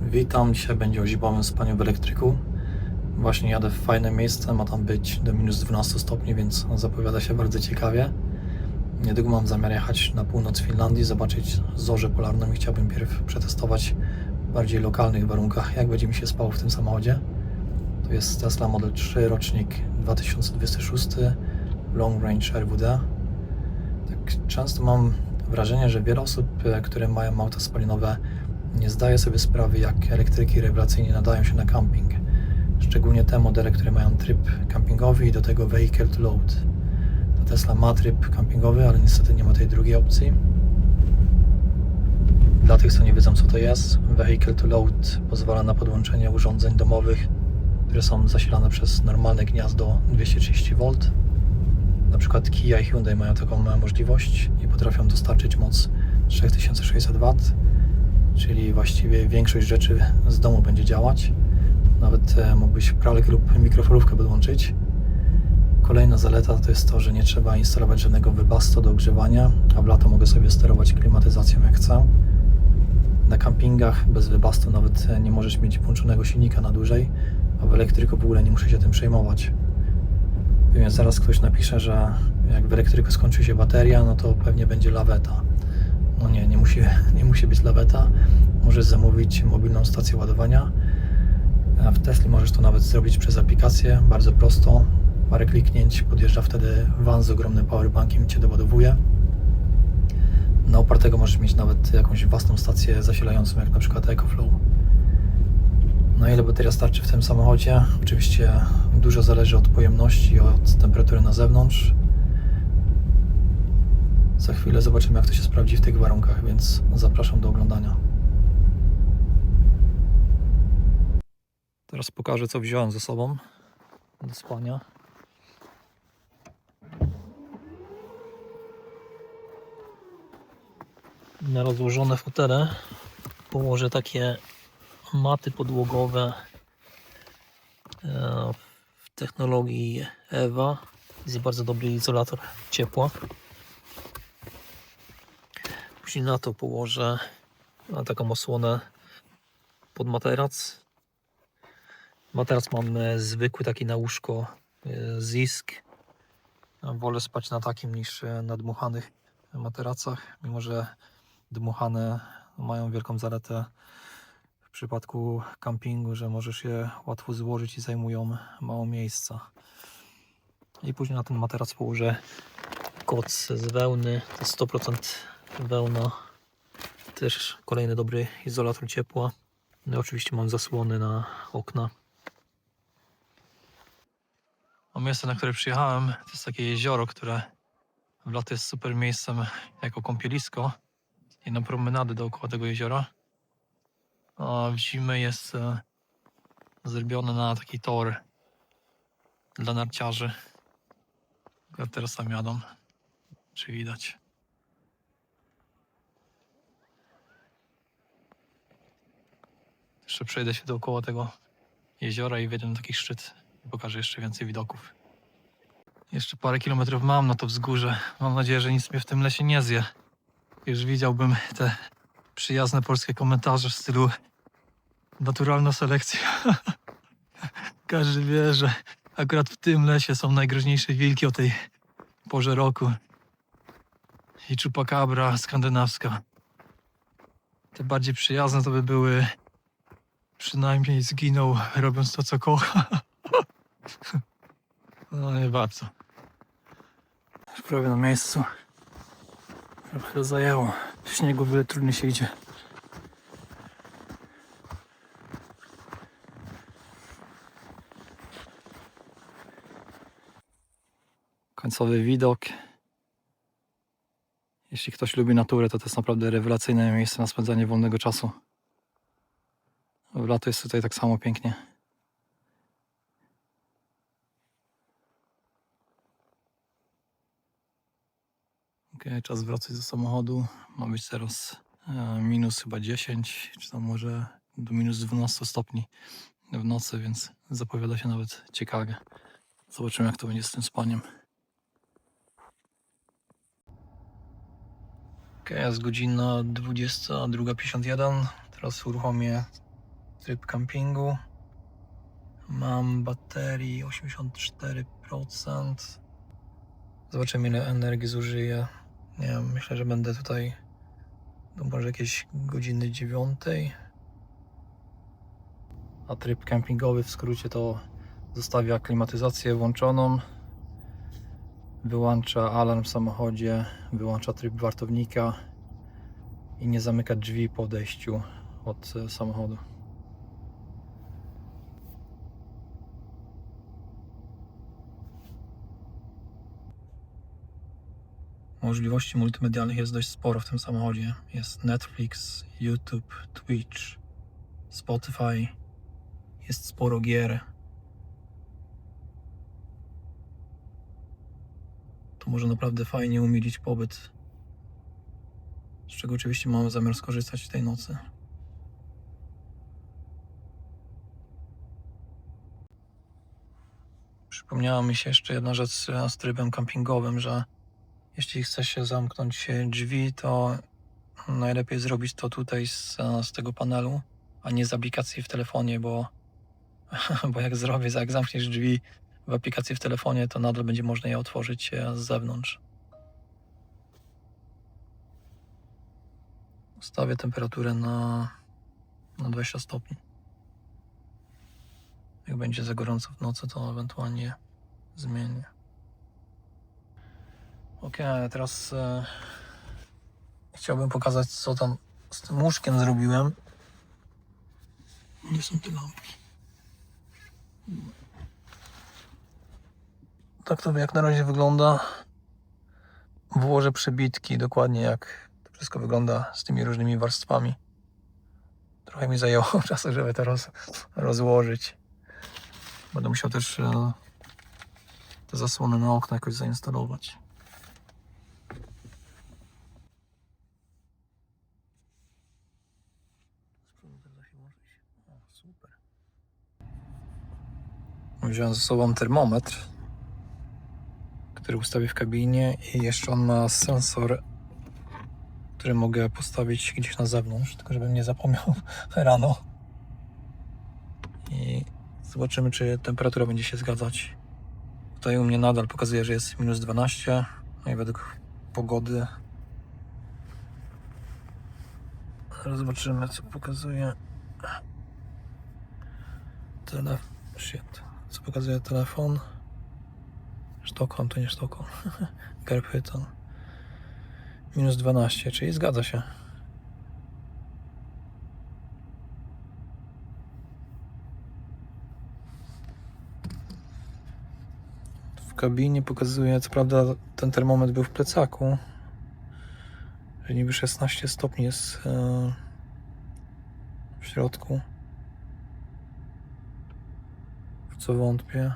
Witam, dzisiaj będzie o zimowym spaniu w elektryku. Właśnie jadę w fajne miejsce, ma tam być do minus 12 stopni, więc zapowiada się bardzo ciekawie. Niedługo mam zamiar jechać na północ Finlandii, zobaczyć zorzę polarną i chciałbym pierw przetestować w bardziej lokalnych warunkach, jak będzie mi się spało w tym samochodzie. To jest Tesla Model 3, rocznik 2026, Long Range RWD. Tak często mam wrażenie, że wiele osób, które mają auta spalinowe, nie zdaje sobie sprawy, jak elektryki rewelacyjnie nadają się na camping. Szczególnie te modele, które mają tryb campingowy i do tego vehicle to load. Ta Tesla ma tryb campingowy, ale niestety nie ma tej drugiej opcji. Dla tych, co nie wiedzą, co to jest, vehicle to load pozwala na podłączenie urządzeń domowych, które są zasilane przez normalne gniazdo 230V. Na przykład Kia i Hyundai mają taką możliwość i potrafią dostarczyć moc 3600W, czyli właściwie większość rzeczy z domu będzie działać. Nawet mógłbyś pralkę lub mikrofalówkę podłączyć. Kolejna zaleta to jest to, że nie trzeba instalować żadnego webasto do ogrzewania, a w lato mogę sobie sterować klimatyzacją jak chcę. Na campingach bez webasto nawet nie możesz mieć włączonego silnika na dłużej, a w elektryku w ogóle nie muszę się tym przejmować. Więc zaraz ktoś napisze, że jak w elektryku skończy się bateria, no to pewnie będzie laweta. No nie musi być laweta. Możesz zamówić mobilną stację ładowania. A w Tesli możesz to nawet zrobić przez aplikację, bardzo prosto. Parę kliknięć, podjeżdża wtedy van z ogromnym powerbankiem i Cię doładowuje. Na opartego możesz mieć nawet jakąś własną stację zasilającą, jak na przykład EcoFlow. No ile bateria starczy w tym samochodzie? Oczywiście dużo zależy od pojemności, od temperatury na zewnątrz. Za chwilę zobaczymy, jak to się sprawdzi w tych warunkach, więc zapraszam do oglądania. Teraz pokażę, co wziąłem ze sobą do spania. Na rozłożone fotele położę takie maty podłogowe w technologii EVA. Jest bardzo dobry izolator ciepła. Później na to położę taką osłonę pod materac. Materac mam zwykły, taki na łóżko Zisk. Wolę spać na takim niż na dmuchanych materacach, mimo że dmuchane mają wielką zaletę w przypadku campingu, że możesz je łatwo złożyć i zajmują mało miejsca. I później na ten materac położę koc z wełny, to jest 100% wełna, też kolejny dobry izolator ciepła. No i oczywiście mam zasłony na okna. A miejsce, na które przyjechałem, to jest takie jezioro, które w lato jest super miejscem jako kąpielisko i na promenady dookoła tego jeziora. A w zimę jest zrobione na taki tor dla narciarzy. Ja teraz tam jadą, czy widać. Jeszcze przejdę się dookoła tego jeziora i wejdę na taki szczyt i pokażę jeszcze więcej widoków. Jeszcze parę kilometrów mam na to wzgórze. Mam nadzieję, że nic mnie w tym lesie nie zje. Już widziałbym te przyjazne polskie komentarze w stylu naturalna selekcja. Każdy wie, że akurat w tym lesie są najgroźniejsze wilki o tej porze roku. I chupacabra skandynawska. Te bardziej przyjazne to by były, przynajmniej zginął robiąc to, co kocha. No nie bardzo. Już prawie na miejscu. Trochę zajęło. W śniegu wiele trudniej się idzie. Końcowy widok. Jeśli ktoś lubi naturę, to jest naprawdę rewelacyjne miejsce na spędzanie wolnego czasu. W lato jest tutaj tak samo pięknie. Okay, czas wracać do samochodu. Ma być teraz minus chyba 10, czy tam może do minus 12 stopni w nocy, więc zapowiada się nawet ciekawie. Zobaczymy, jak to będzie z tym spaniem. Okay, jest godzina 22:51. Teraz uruchomię tryb kampingu. Mam baterii 84%. Zobaczymy, ile energii zużyję. Nie wiem, myślę, że będę tutaj do może jakieś godziny 9. A tryb kempingowy w skrócie to zostawia klimatyzację włączoną, wyłącza alarm w samochodzie, wyłącza tryb wartownika i nie zamyka drzwi po odejściu od samochodu. Możliwości multimedialnych jest dość sporo w tym samochodzie. Jest Netflix, YouTube, Twitch, Spotify, jest sporo gier. To może naprawdę fajnie umilić pobyt, z czego oczywiście mamy zamiar skorzystać tej nocy. Przypomniała mi się jeszcze jedna rzecz z trybem kampingowym, że jeśli chce się zamknąć drzwi, to najlepiej zrobić to tutaj z tego panelu, a nie z aplikacji w telefonie, bo jak zamkniesz drzwi w aplikacji w telefonie, to nadal będzie można je otworzyć z zewnątrz. Ustawię temperaturę na 20 stopni. Jak będzie za gorąco w nocy, to ewentualnie zmienię. Ok, teraz chciałbym pokazać, co tam z tym łóżkiem zrobiłem. Gdzie są te lampki? Tak to jak na razie wygląda. Włożę przebitki, dokładnie jak to wszystko wygląda z tymi różnymi warstwami. Trochę mi zajęło czasu, żeby to rozłożyć. Będę musiał też te zasłony na okna jakoś zainstalować. O, super. Wziąłem ze sobą termometr, który ustawię w kabinie, i jeszcze on ma sensor, który mogę postawić gdzieś na zewnątrz, tylko żebym nie zapomniał rano. I zobaczymy, czy temperatura będzie się zgadzać. Tutaj u mnie nadal pokazuje, że jest minus 12, no i według pogody. Teraz zobaczymy, co pokazuje co pokazuje telefon. Sztokholm, to nie Sztokholm. Garphyttan. Minus 12, czyli zgadza się. W kabinie pokazuje, co prawda ten termometr był w plecaku, że niby 16 stopni jest w środku. W co wątpię.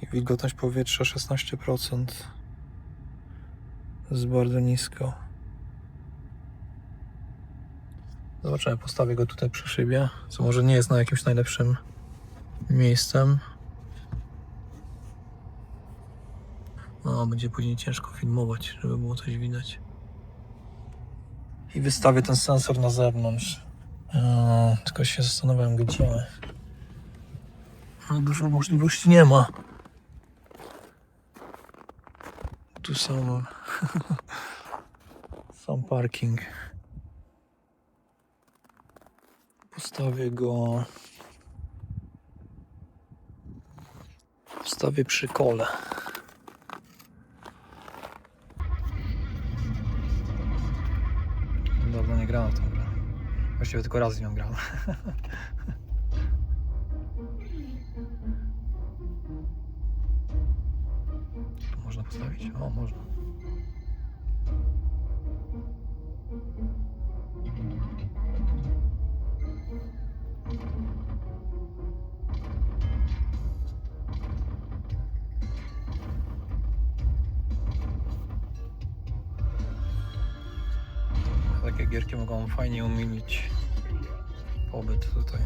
I wilgotność powietrza 16%. Jest bardzo nisko. Zobaczymy, postawię go tutaj przy szybie, co może nie jest na jakimś najlepszym miejscem. No, będzie później ciężko filmować, żeby było coś widać. I wystawię ten sensor na zewnątrz. Tylko się zastanawiam, gdzie. Dużo możliwości nie ma. Tu sam parking. Postawię przy kole. Dawno nie grałem w tą grę. Właściwie tylko raz z nią grałem. Tu można postawić? O, można. Takie gierki mogą fajnie umilić pobyt tutaj.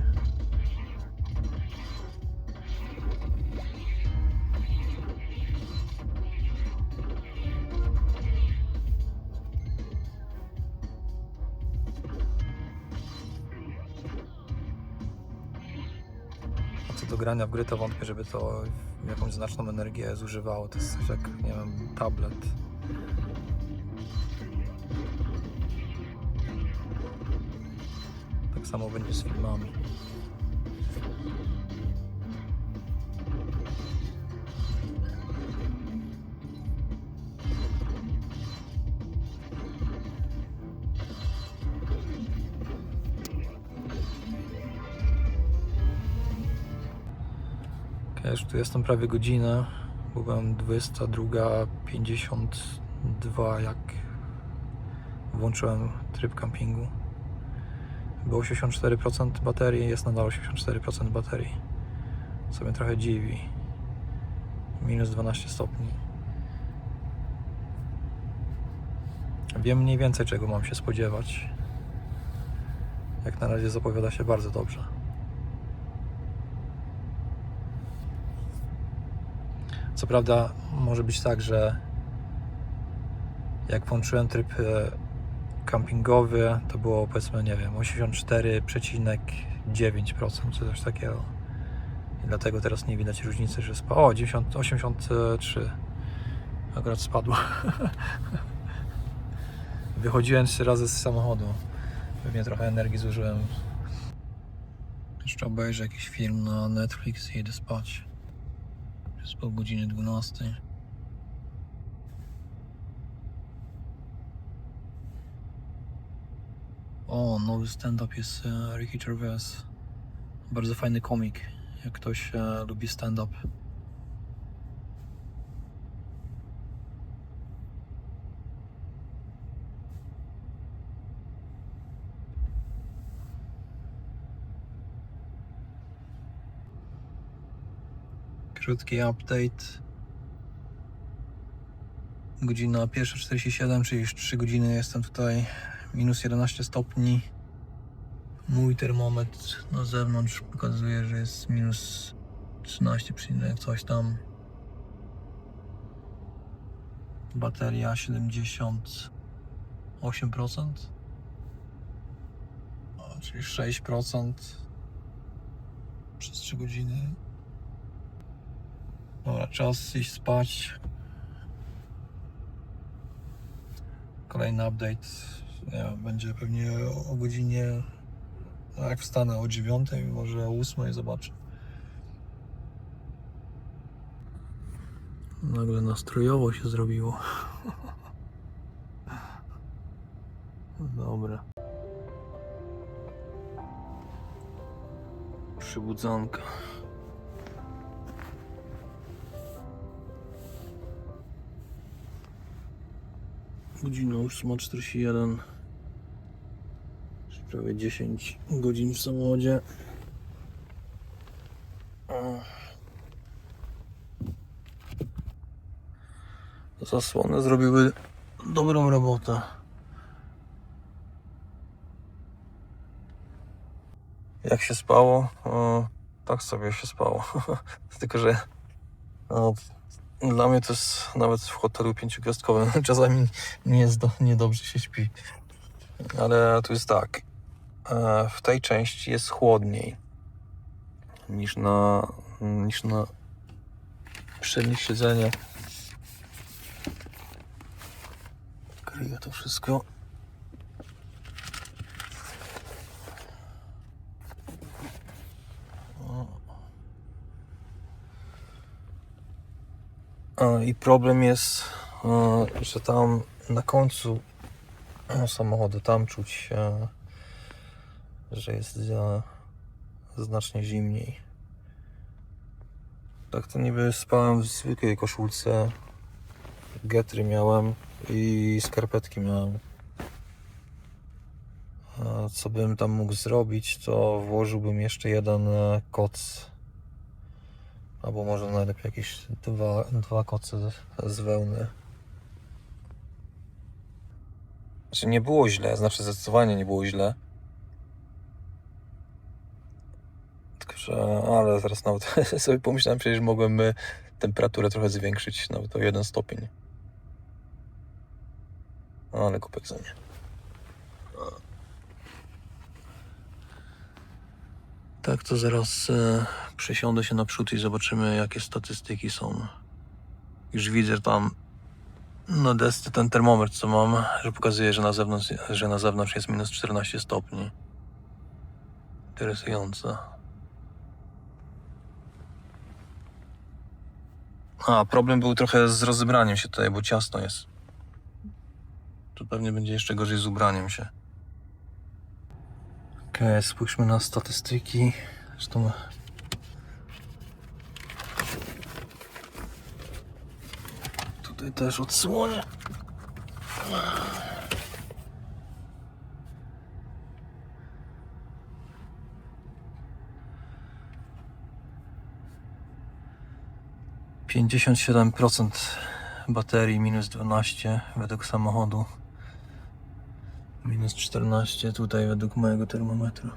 co do grania w gry, to wątpię, żeby to jakąś znaczną energię zużywało. To jest coś jak, nie wiem, tablet. Tak samo będzie z filmami. Ja już tu jestem prawie godzinę. Byłem 22:52, jak włączyłem tryb kampingu. Było 84% baterii, jest nadal 84% baterii. Co mnie trochę dziwi. Minus 12 stopni. Wiem mniej więcej, czego mam się spodziewać. Jak na razie zapowiada się bardzo dobrze. Co prawda może być tak, że jak włączyłem tryb kampingowy, to było, powiedzmy, nie wiem, 84,9% czy coś takiego. I dlatego teraz nie widać różnicy, że spadło. O, 83 akurat spadło. Wychodziłem 3 razy z samochodu. Pewnie trochę energii zużyłem. Jeszcze obejrzę jakiś film na Netflix i idę spać. Jest po godzinie 12. O, nowy stand-up jest Ricky Gervais. Bardzo fajny komik, jak ktoś lubi stand-up. Krótki update. Godzina 1:47, czyli już 3 godziny jestem tutaj. Minus 11 stopni. Mój termometr na zewnątrz pokazuje, że jest minus 13, coś tam. Bateria 78%. Czyli 6% przez 3 godziny. Dobra, czas iść spać. Kolejny update będzie pewnie o godzinie, jak wstanę o 9, może o 8 zobaczę. Nagle nastrojowo się zrobiło. Dobra. Przybudzanka. Godzina 8:41. Prawie 10 godzin w samochodzie. Zasłony zrobiły dobrą robotę. Jak się spało? Tak sobie się spało. Tylko że dla mnie to jest nawet w hotelu 5-gwiazdkowym. Czasami nie jest niedobrze się śpi. Ale tu jest tak. W tej części jest chłodniej niż na przednich siedzeniach. Kryję to wszystko. I problem jest, że tam na końcu samochodu tam czuć, że jest znacznie zimniej. Tak to niby spałem w zwykłej koszulce, getry miałem i skarpetki miałem. Co bym tam mógł zrobić, to włożyłbym jeszcze jeden koc, albo może najlepiej jakieś dwa koce z wełny. Znaczy nie było źle, znaczy zdecydowanie nie było źle. Tylko że, ale zaraz nawet sobie pomyślałem, przecież mogłem temperaturę trochę zwiększyć, nawet o 1 stopień. Ale kupek za nie. Tak, to zaraz przesiądę się naprzód i zobaczymy, jakie statystyki są. Już widzę tam na desce ten termometr, co mam, że pokazuje, że na zewnątrz jest minus 14 stopni. Interesujące. A, problem był trochę z rozebraniem się tutaj, bo ciasno jest. To pewnie będzie jeszcze gorzej z ubraniem się. Okej, spójrzmy na statystyki. Zresztą tutaj też odsłonię. %57 baterii, minus 12 według samochodu. Minus 14 tutaj według mojego termometru.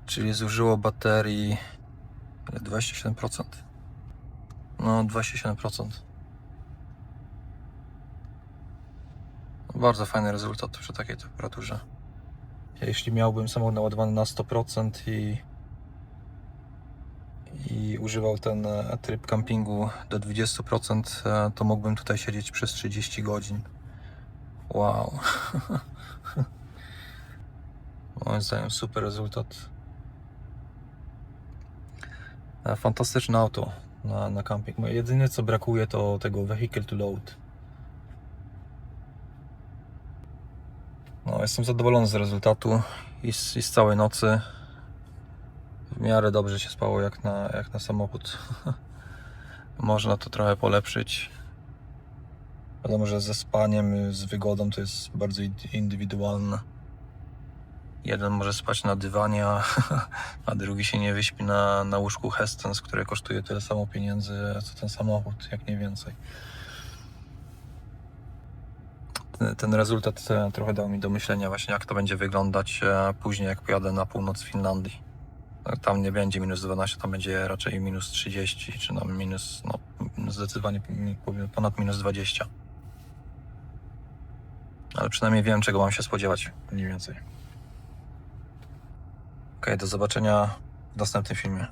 Czyli zużyło baterii 27%. No, 27%. Bardzo fajny rezultat przy takiej temperaturze. Jeśli miałbym samochód naładowany na 100% i używał ten tryb campingu do 20%, to mógłbym tutaj siedzieć przez 30 godzin. Wow. Moim zdaniem super rezultat. Fantastyczne auto na camping. Jedyne co brakuje to tego vehicle to load. No, jestem zadowolony z rezultatu i z całej nocy. W miarę dobrze się spało jak na samochód. Można to trochę polepszyć. Wiadomo, że ze spaniem, z wygodą to jest bardzo indywidualne. Jeden może spać na dywanie, a drugi się nie wyśpi na łóżku Hestens, które kosztuje tyle samo pieniędzy, co ten samochód, jak nie więcej. Ten rezultat trochę dał mi do myślenia właśnie, jak to będzie wyglądać później, jak pojadę na północ Finlandii. Tam nie będzie minus 12, tam będzie raczej minus 30, czy tam minus, no zdecydowanie ponad minus 20. Ale przynajmniej wiem, czego mam się spodziewać, mniej więcej. Okej, do zobaczenia w następnym filmie.